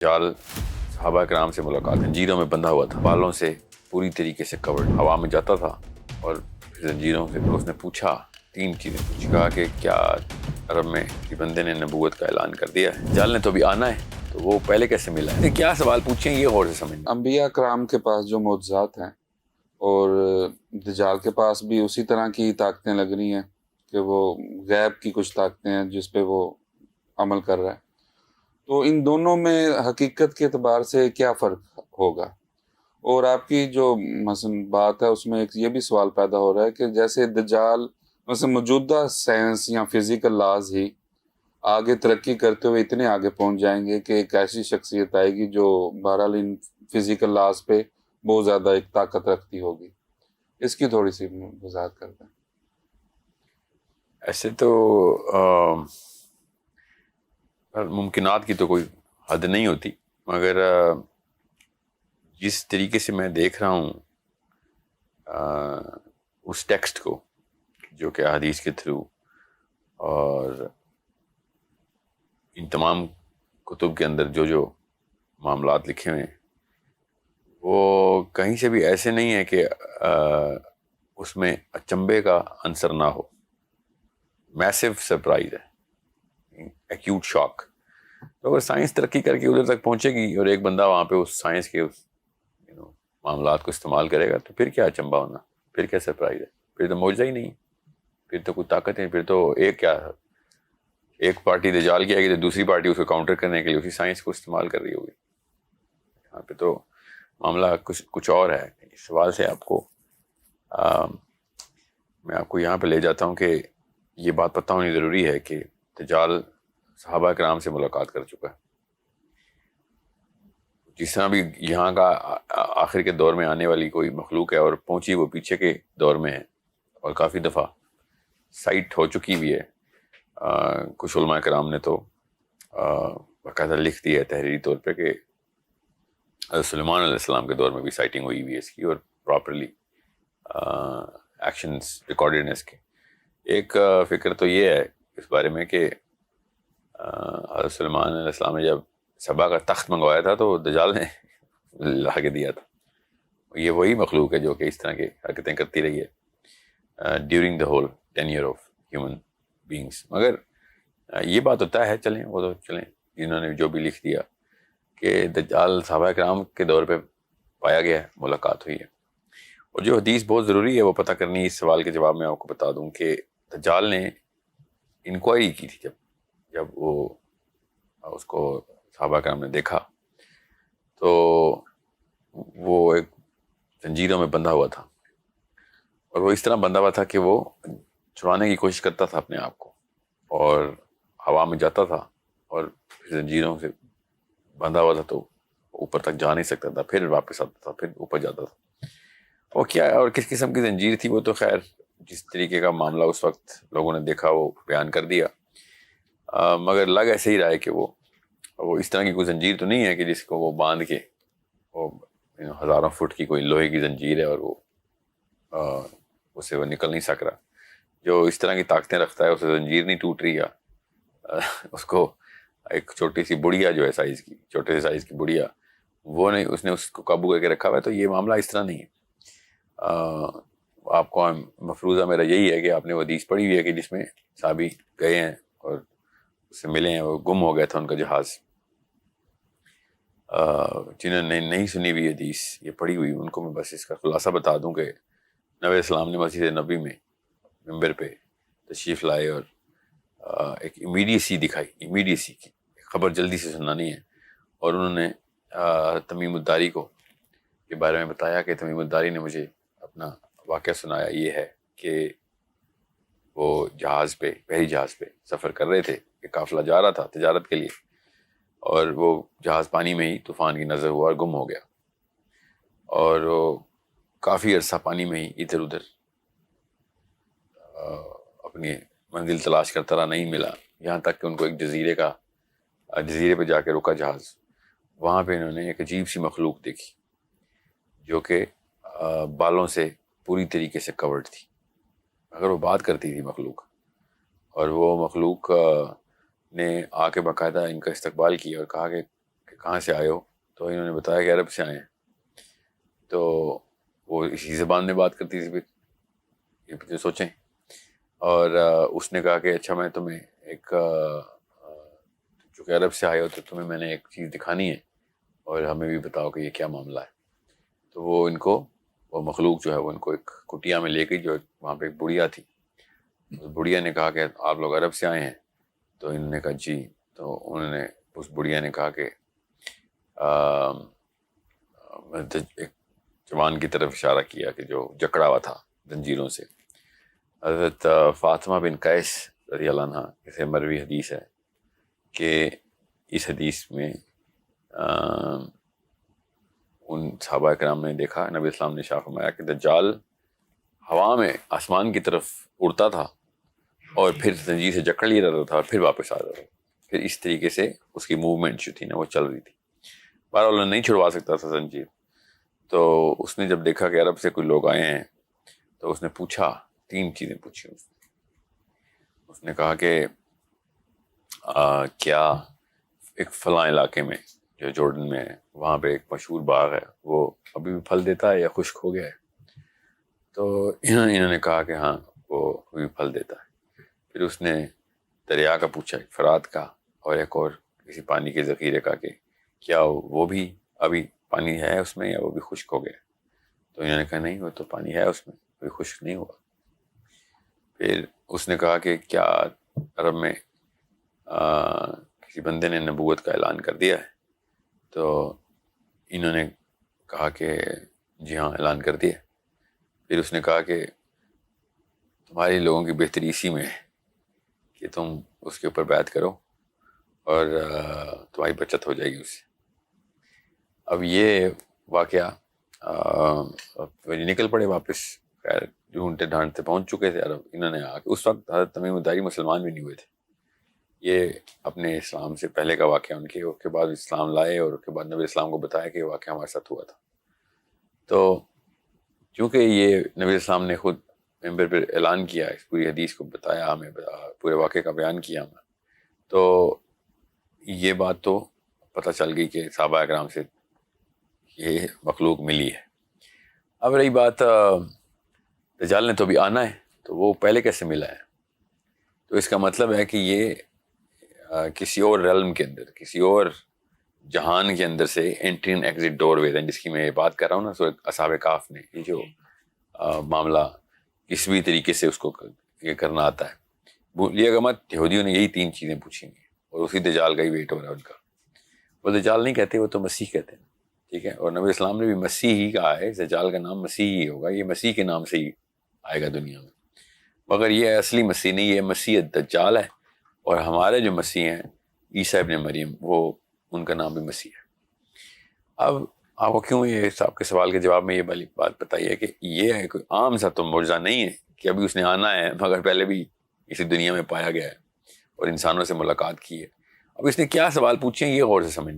دجال صحابہ کرام سے ملاقات زنجیروں میں بندھا ہوا تھا، بالوں سے پوری طریقے سے کورڈ، ہوا میں جاتا تھا اور زنجیروں سے اس نے پوچھا، 3 چیزیں پوچھی، کہا کہ کیا عرب میں کہ بندے نے نبوت کا اعلان کر دیا ہے، دجال نے تو ابھی آنا ہے، تو وہ پہلے کیسے ملا ہے؟ کیا سوال پوچھیں یہ غور سے سمجھنا۔ انبیاء کرام کے پاس جو معجزات ہیں اور دجال کے پاس بھی اسی طرح کی طاقتیں لگ رہی ہیں کہ وہ غیب کی کچھ طاقتیں ہیں جس پہ وہ عمل کر رہا ہے، تو ان دونوں میں حقیقت کے اعتبار سے کیا فرق ہوگا؟ اور آپ کی جو مثلا بات ہے اس میں ایک یہ بھی سوال پیدا ہو رہا ہے کہ جیسے دجال مثلا موجودہ سائنس یا فزیکل لاز ہی آگے ترقی کرتے ہوئے اتنے آگے پہنچ جائیں گے کہ ایک ایسی شخصیت آئے گی جو بہرحال ان فزیکل لاز پہ بہت زیادہ ایک طاقت رکھتی ہوگی، اس کی تھوڑی سی وضاحت کر دیں۔ ایسے تو ممکنات کی تو کوئی حد نہیں ہوتی، مگر جس طریقے سے میں دیکھ رہا ہوں اس ٹیکسٹ کو جو کہ احادیث کے تھرو اور ان تمام کتب کے اندر جو معاملات لکھے ہوئے ہیں، وہ کہیں سے بھی ایسے نہیں ہے کہ اس میں اچنبے کا عنصر نہ ہو۔ میسو سرپرائز ہے، ایکیوٹ شاک۔ تو اگر سائنس ترقی کر کے ادھر تک پہنچے گی اور ایک بندہ وہاں پہ اس سائنس کے اس معاملات کو استعمال کرے گا، تو پھر کیا اچنبا ہونا، پھر کیا سرپرائز ہے، پھر تو معجزہ ہی نہیں، پھر تو کوئی طاقت ہے، پھر تو ایک پارٹی دجال کی آئے گی تو دوسری پارٹی اس کو کاؤنٹر کرنے کے لیے اسی سائنس کو استعمال کر رہی ہوگی۔ یہاں پہ تو معاملہ کچھ اور ہے۔ اس سوال سے آپ کو میں آپ کو یہاں پہ لے جاتا ہوں کہ یہ بات پتہ ہونی ضروری ہے کہ دجال صحابہ کرام سے ملاقات کر چکا ہے۔ جس طرح بھی یہاں کا آخر کے دور میں آنے والی کوئی مخلوق ہے اور پہنچی وہ پیچھے کے دور میں ہے اور کافی دفعہ سائٹ ہو چکی بھی ہے۔ کچھ علماء کرام نے تو باقاعدہ لکھ دیا ہے تحریری طور پہ کہ حضرت سلیمان علیہ السلام کے دور میں بھی سائٹنگ ہوئی بھی ہے اس کی، اور پراپرلی ایکشنز ریکارڈڈ ہیں اس کے۔ ایک فکر تو یہ ہے اس بارے میں کہ حضرت سلیمان علیہ السلام نے جب سبا کا تخت منگوایا تھا تو دجال نے لا کے دیا تھا۔ یہ وہی مخلوق ہے جو کہ اس طرح کی حرکتیں کرتی رہی ہے during the whole tenure of human beings. مگر یہ بات ہوتا ہے، چلیں وہ تو چلیں جنہوں نے جو بھی لکھ دیا کہ دجال صحابہ کرام کے دور پہ پایا گیا ہے، ملاقات ہوئی ہے۔ اور جو حدیث بہت ضروری ہے وہ پتہ کرنی، اس سوال کے جواب میں آپ کو بتا دوں کہ دجال نے انکوائری کی تھی جب وہ اس کو صحابہ کرام نے دیکھا تو وہ ایک زنجیروں میں بندھا ہوا تھا، اور وہ اس طرح بندھا ہوا تھا کہ وہ چھڑانے کی کوشش کرتا تھا اپنے آپ کو، اور ہوا میں جاتا تھا اور زنجیروں سے بندھا ہوا تھا تو اوپر تک جا نہیں سکتا تھا، پھر واپس آتا تھا، پھر اوپر جاتا تھا۔ وہ کیا اور کس قسم کی زنجیر تھی وہ تو خیر جس طریقے کا معاملہ اس وقت لوگوں نے دیکھا وہ بیان کر دیا، مگر لگ ایسے ہی رہا ہے کہ وہ اس طرح کی کوئی زنجیر تو نہیں ہے کہ جس کو وہ باندھ کے وہ ہزاروں فٹ کی کوئی لوہے کی زنجیر ہے اور وہ اسے وہ نکل نہیں سک رہا۔ جو اس طرح کی طاقتیں رکھتا ہے اسے زنجیر نہیں ٹوٹ رہی، یا اس کو ایک چھوٹی سی بڑیا جو ہے سائز کی، چھوٹے سے سائز کی بڑیا، وہ نہیں، اس نے اس کو قابو کر کے رکھا ہوا ہے۔ تو یہ معاملہ اس طرح نہیں ہے۔ آپ کو مفروضہ میرا یہی ہے کہ آپ نے وہ حدیث پڑھی ہوئی ہے کہ جس میں صحابی گئے ہیں اور اس سے ملے ہیں، وہ گم ہو گیا تھا ان کا جہاز۔ جنہوں نے نہیں سنی ہوئی حدیث یہ پڑھی ہوئی، ان کو میں بس اس کا خلاصہ بتا دوں کہ نبی علیہ السلام نے مسجد نبی میں ممبر پہ تشریف لائے اور ایک امیڈیسی دکھائی، امیڈیسی کی خبر جلدی سے سنانی ہے، اور انہوں نے تمیم الداری کو کے بارے میں بتایا کہ تمیم الداری نے مجھے اپنا واقعہ سنایا۔ یہ ہے کہ وہ جہاز پہ، بحری جہاز پہ سفر کر رہے تھے، ایک قافلہ جا رہا تھا تجارت کے لیے، اور وہ جہاز پانی میں ہی طوفان کی نظر ہوا اور گم ہو گیا، اور وہ کافی عرصہ پانی میں ہی ادھر ادھر اپنی منزل تلاش کرتا رہا، نہیں ملا، یہاں تک کہ ان کو ایک جزیرے پہ جا کے رکا جہاز۔ وہاں پہ انہوں نے ایک عجیب سی مخلوق دیکھی جو کہ بالوں سے پوری طریقے سے کورڈ تھی، اگر وہ بات کرتی تھی مخلوق، اور وہ مخلوق نے آ کے باقاعدہ ان کا استقبال کیا اور کہا کہ کہاں سے آئے ہو؟ تو انہوں نے بتایا کہ عرب سے آئے ہیں. تو وہ اسی زبان میں بات کرتی تھی. پھر سوچیں. اور اس نے کہا کہ اچھا میں تمہیں ایک چونکہ عرب سے آئے ہو تو تمہیں میں نے ایک چیز دکھانی ہے اور ہمیں بھی بتاؤ کہ یہ کیا معاملہ ہے. تو وہ ان کو وہ مخلوق جو ہے وہ ان کو ایک کٹیا میں لے گئی جو وہاں پہ ایک بڑھیا تھی. اس بڑھیا نے کہا کہ آپ لوگ عرب سے آئے ہیں؟ تو انہوں نے کہا جی. تو انہوں نے اس بڑھیا نے کہا کہ ایک جوان کی طرف اشارہ کیا کہ جو جکڑا ہوا تھا زنجیروں سے. حضرت فاطمہ بن قیس رضی اللہ عنہ اسے مروی حدیث ہے کہ اس حدیث میں ان صحابہ کرام نے دیکھا نبی اسلام نے ارشاد فرمایا کہ دجال ہوا میں آسمان کی طرف اڑتا تھا اور پھر زنجیر سے جکڑ لیا جاتا تھا اور پھر واپس آ جاتا تھا. پھر اس طریقے سے اس کی موومنٹ جو تھی نا وہ چل رہی تھی. بہرحال نہیں چھڑوا سکتا تھا زنجیر. تو اس نے جب دیکھا کہ عرب سے کوئی لوگ آئے ہیں تو اس نے پوچھا 3 چیزیں پوچھی. اس نے کہا کہ کیا ایک فلاں علاقے میں جو جورڈن میں ہے وہاں پہ ایک مشہور باغ ہے وہ ابھی بھی پھل دیتا ہے یا خشک ہو گیا ہے؟ تو انہوں نے کہا کہ ہاں وہ ابھی پھل دیتا ہے. پھر اس نے دریا کا پوچھا، ایک فرات کا اور ایک اور کسی پانی کے ذخیرے کا، کہ کیا وہ بھی ابھی پانی ہے اس میں یا وہ بھی خشک ہو گیا؟ تو انہوں نے کہا نہیں وہ تو پانی ہے اس میں، ابھی خشک نہیں ہوا. پھر اس نے کہا کہ کیا عرب میں کسی بندے نے نبوت کا اعلان کر دیا ہے؟ تو انہوں نے کہا کہ جی ہاں اعلان کر دیا. پھر اس نے کہا کہ تمہاری لوگوں کی بہتری اسی میں ہے کہ تم اس کے اوپر بیعت کرو اور تمہاری بچت ہو جائے گی اس سے. اب یہ واقعہ نکل پڑے واپس، خیر ڈھونڈتے ڈھانڈتے پہنچ چکے تھے عرب. انہوں نے آ کے اس وقت حضرت تمیم الداری مسلمان بھی نہیں ہوئے تھے. یہ اپنے اسلام سے پہلے کا واقعہ ان کے، اس کے بعد اسلام لائے اور اس کے بعد نبی اسلام کو بتایا کہ یہ واقعہ ہمارے ساتھ ہوا تھا. تو چونکہ یہ نبی اسلام نے خود ممبر پر اعلان کیا، اس پوری حدیث کو بتایا ہمیں، پورے واقعے کا بیان کیا ہمیں، تو یہ بات تو پتہ چل گئی کہ صحابہ اکرام سے یہ مخلوق ملی ہے. اب رہی بات دجال نے تو بھی آنا ہے، تو وہ پہلے کیسے ملا ہے؟ تو اس کا مطلب ہے کہ یہ کسی اور ریلم کے اندر، کسی اور جہان کے اندر سے انٹری اینڈ ایگزٹ ڈور وے ہیں، جس کی میں بات کر رہا ہوں نا. سو اصحاب کہف نے یہ جو معاملہ کس بھی طریقے سے اس کو یہ کرنا آتا ہے. بھولیے گا مت، یہودیوں نے یہی 3 چیزیں پوچھی ہیں اور اسی دجال کا ہی ویٹ ہو رہا ہے ان کا. وہ دجال نہیں کہتے، وہ تو مسیح کہتے ہیں، ٹھیک ہے. اور نبی اسلام نے بھی مسیح ہی کہا ہے، دجال کا نام مسیح ہی ہوگا، یہ مسیح کے نام سے ہی آئے گا دنیا میں. مگر یہ اصلی مسیح نہیں، یہ مسیح دجال ہے. اور ہمارے جو مسیح ہیں عیسیٰ ابن مریم، وہ ان کا نام بھی مسیح ہے. اب آپ کو کیوں یہ آپ کے سوال کے جواب میں یہ والی بات بتائیے کہ یہ ہے کوئی عام سا تو معجزہ نہیں ہے کہ ابھی اس نے آنا ہے، مگر پہلے بھی اسی دنیا میں پایا گیا ہے اور انسانوں سے ملاقات کی ہے. اب اس نے کیا سوال پوچھے ہیں یہ غور سے سمجھیں.